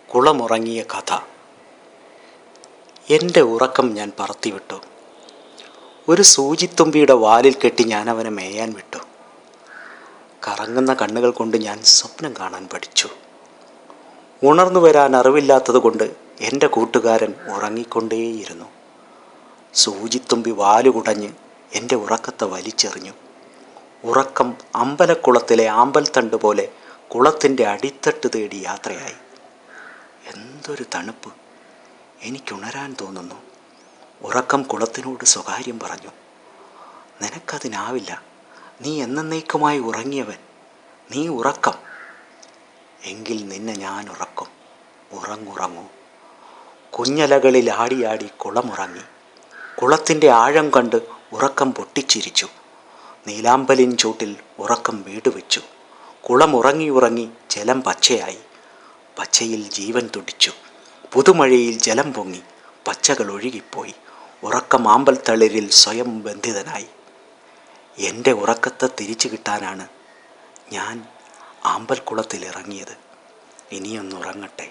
കുളമുറങ്ങിയ കഥ. എൻ്റെ ഉറക്കം ഞാൻ പറത്തിവിട്ടു. ഒരു സൂചിത്തുമ്പിയുടെ വാലിൽ കെട്ടി ഞാൻ അവനെ മേയാൻ വിട്ടു. കറങ്ങുന്ന കണ്ണുകൾ കൊണ്ട് ഞാൻ സ്വപ്നം കാണാൻ പഠിച്ചു. ഉണർന്നു വരാൻ അറിവില്ലാത്തത് കൊണ്ട് എൻ്റെ കൂട്ടുകാരൻ ഉറങ്ങിക്കൊണ്ടേയിരുന്നു. സൂചിത്തുമ്പി വാലുകുടഞ്ഞ് എൻ്റെ ഉറക്കത്തെ വലിച്ചെറിഞ്ഞു. ഉറക്കം അമ്പലക്കുളത്തിലെ ആമ്പൽത്തണ്ട് പോലെ കുളത്തിൻ്റെ അടിത്തട്ട് തേടി യാത്രയായി. എന്തൊരു തണുപ്പ്! എനിക്കുണരാൻ തോന്നുന്നു. ഉറക്കം കുളത്തിനോട് സ്വകാര്യം പറഞ്ഞു. നിനക്കതിനാവില്ല. നീ എന്നേക്കുമായി ഉറങ്ങിയവൻ. നീ ഉറക്കം. എങ്കിൽ നിന്നെ ഞാൻ ഉറക്കും. ഉറങ്ങുറങ്ങൂ. കുഞ്ഞലകളിൽ ആടിയാടി കുളമുറങ്ങി. കുളത്തിൻ്റെ ആഴം കണ്ട് ഉറക്കം പൊട്ടിച്ചിരിച്ചു. നീലാമ്പലിൻ ചൂട്ടിൽ ഉറക്കം വീട് വെച്ചു. കുളമുറങ്ങി ഉറങ്ങി ജലം പച്ചയായി. പച്ചയിൽ ജീവൻ തുടിച്ചു. പുതുമഴയിൽ ജലം പൊങ്ങി. പച്ചകൾ ഒഴുകിപ്പോയി. ഉറക്കം ആമ്പൽ തളിരിൽ സ്വയം ബന്ധിതനായി. എൻ്റെ ഉറക്കത്തെ തിരിച്ചു കിട്ടാനാണ് ഞാൻ ആമ്പൽക്കുളത്തിൽ ഇറങ്ങിയത്. ഇനിയൊന്നുറങ്ങട്ടെ.